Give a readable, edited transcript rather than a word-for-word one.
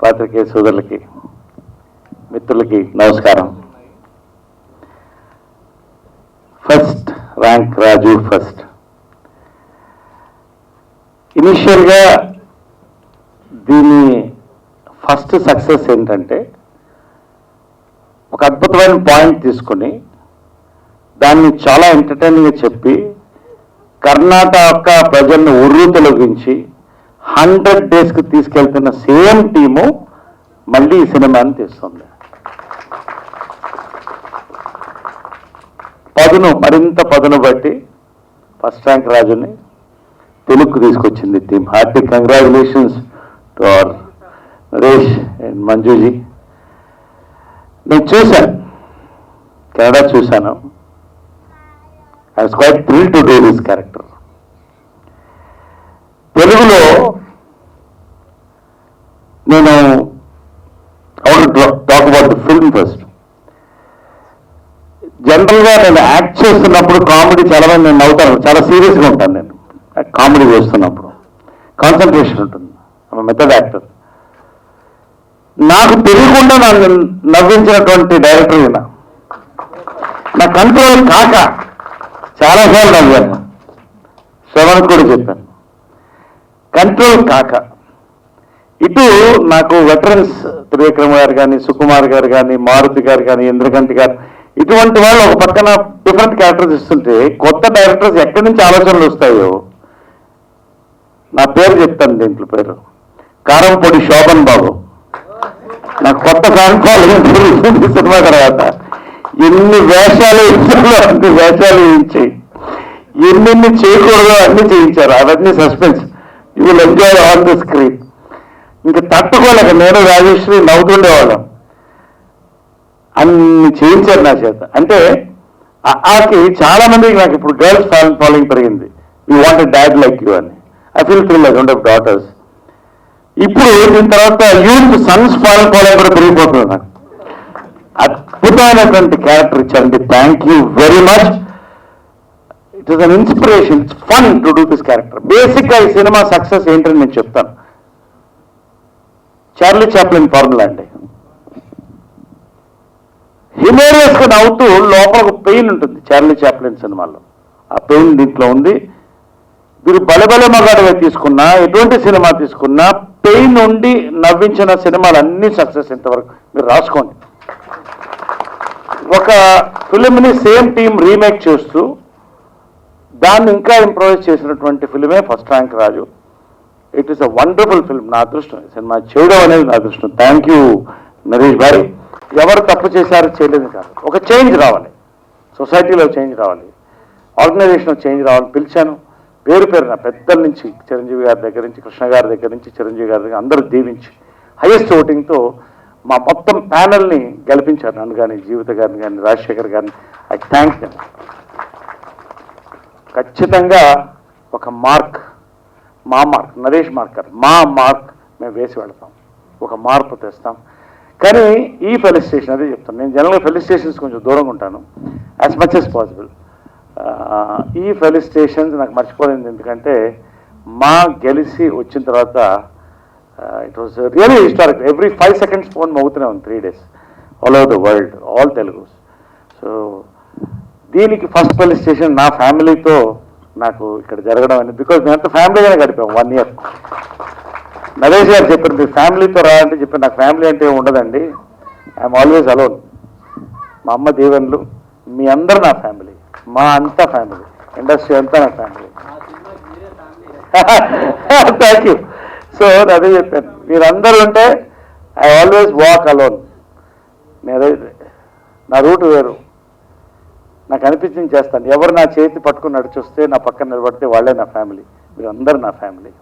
పాత్రికేయ సోదరులకి మిత్రులకి నమస్కారం. ఫస్ట్ ర్యాంక్ రాజు ఫస్ట్. ఇనిషియల్గా దీని ఫస్ట్ సక్సెస్ ఏంటంటే ఒక అద్భుతమైన పాయింట్ తీసుకొని దాన్ని చాలా ఎంటర్టైనింగ్గా చెప్పి కర్ణాటక ప్రజలను ఉర్రు తొలగించి 100 డేస్కి తీసుకెళ్తున్న సేమ్ టీము మళ్ళీ ఈ సినిమాని తీస్తుంది. మరింత పదును బట్టి ఫస్ట్ ర్యాంక్ రాజుని తెలుగుకు తీసుకొచ్చింది team. Hardik congratulations to our Naresh and Manju ji. నేను చూశాను, కెనడా చూశాను. I was quite thrill to do this character. తెలుగులో నేను talk about the film first. జనరల్గా నేను యాక్ట్ చేస్తున్నప్పుడు కామెడీ చాలా మంది నేను నవ్వుతాను, చాలా సీరియస్గా ఉంటాను. నేను కామెడీ చేస్తున్నప్పుడు కాన్సన్ట్రేషన్ ఉంటుంది. Method actor. నాకు తెలియకుండా నన్ను నవ్వించినటువంటి డైరెక్టర్ ఈయన. నా కంట్రోల్ కాక చాలాసార్లు నవ్వాను. శ్రవణ్ కూడా చెప్పాను, కంట్రోల్ కాక. ఇటు నాకు వెటరన్స్ త్రివిక్రమ్ గారు కానీ, సుకుమార్ గారు కానీ, మారుతి గారు కానీ, ఇంద్రకంటి గారు, ఇటువంటి వాళ్ళు ఒక పక్కన డిఫరెంట్ క్యారెక్టర్స్ ఇస్తుంటే కొత్త డైరెక్టర్స్ ఎక్కడి నుంచి ఆలోచనలు వస్తాయో. నా పేరు చెప్తాను, దీంట్లో పేరు కారంపొడి శోభన్ బాబు. నాకు కొత్త ఫ్యాన్ ఫాలోయింగ్ పెరుగుతుంది సినిమా తర్వాత. ఎన్ని వేషాలు ఇచ్చారో అన్ని వేషాలు ఇచ్చి ఎన్ని చేయకూడదో అన్ని చేయించారు. అవన్నీ suspense. You will enjoy on the screen. ఇంకా తట్టుకోలేక నేను రాజేశ్వరి నవ్వుతుండేవాళ్ళం. అన్ని చేయించారు నా చేత. అంటే ఆకి చాలా మందికి నాకు ఇప్పుడు గర్ల్స్ ఫ్యాన్ ఫాలోయింగ్ పెరిగింది. You want a dad like you అని. I feel I don't have daughters. ఇప్పుడు దీని తర్వాత యూత్ సన్స్ ఫాలోయింగ్ కూడా పెరిగిపోతుంది. నాకు అద్భుతమైనటువంటి క్యారెక్టర్ ఇచ్చారండి. Thank you very much. It is an inspiration. It's fun to do this character. బేసిక్గా ఈ సినిమా సక్సెస్ ఏంటని నేను చెప్తాను. చార్లీ చాప్లిన్ ఫార్ములా అండి. హిలేరియస్గా నవ్వుతూ లోపల ఒక పెయిన్ ఉంటుంది చార్లీ చాప్లిన్ సినిమాలో. ఆ పెయిన్ దీంట్లో ఉంది. మీరు బలబల మగాడిగా తీసుకున్నా, ఎటువంటి సినిమా తీసుకున్నా పెయిన్ ఉండి నవ్వించిన సినిమాలు అన్నీ సక్సెస్. ఇంతవరకు మీరు రాసుకోండి. ఒక ఫిలింని సేమ్ టీం రీమేక్ చేస్తూ దాన్ని ఇంకా ఇంప్రూవైజ్ చేసినటువంటి ఫిలిమే first rank Raju. It is a wonderful film. నా అదృష్టం ఈ సినిమా చేయడం అనేది నా అదృష్టం. Thank you Naresh bhai. ఎవరు తప్పు చేశారో చేయలేదు కాదు, ఒక చేంజ్ రావాలి, సొసైటీలో చేంజ్ రావాలి, ఆర్గనైజేషన్లో చేంజ్ రావాలి. పిలిచాను పేరు పేరున పెద్దల నుంచి, చిరంజీవి గారి దగ్గర నుంచి, కృష్ణ గారి దగ్గర నుంచి, చిరంజీవి గారి దగ్గర అందరూ దీవించి హైయెస్ట్ ఓటింగ్తో మా మొత్తం ప్యానల్ని గెలిపించారు. నన్ను కానీ, జీవిత గారిని కానీ, రాజశేఖర్ గారిని. I thank them. ఖచ్చితంగా ఒక మార్క్, మా మార్క్, నరేష్ మార్కర్, మా మార్క్ మేము వేసి వెళతాం. ఒక మార్పు తెస్తాం. కానీ ఈ ఫెలిసిటేషన్ అదే చెప్తాను. నేను జనరల్గా ఫెలిసిటేషన్స్ కొంచెం దూరంగా ఉంటాను, యాజ్ మచ్ యాజ్ పాసిబుల్. ఈ ఫెలిసిటేషన్స్ నాకు మర్చిపోలేదు. ఎందుకంటే మా గెలిచి వచ్చిన తర్వాత it was really historic. Every 5 seconds phone మోగుతూనే ఉంది 3 days all over the world, all Telugu. So దీనికి ఫస్ట్ ఫెలిసిటేషన్ నా ఫ్యామిలీతో నాకు ఇక్కడ జరగడం అనేది. బికాజ్ మేమంతా ఫ్యామిలీగానే గడిపాం 1 year. నరేష్ గారు చెప్పారు మీరు ఫ్యామిలీతో రాలంటే చెప్పారు. నాకు ఫ్యామిలీ అంటే ఉండదండి, ఐఎమ్ ఆల్వేస్ అలోన్. మా అమ్మ దీవెనలు, మీ అందరూ నా ఫ్యామిలీ, మా అంతా ఫ్యామిలీ, ఇండస్ట్రీ అంతా నా ఫ్యామిలీ. Thank you. సో అదే చెప్పాను, మీరందరూ ఉంటే ఐ ఆల్వేస్ వాక్ అలోన్. నా రూట్ వేరు, నాకు అనిపించింది చేస్తాను. ఎవరు నా చేతి పట్టుకుని నడిచొస్తే, నా పక్కన నిలబడితే వాళ్ళే నా ఫ్యామిలీ. మీరందరూ నా ఫ్యామిలీ.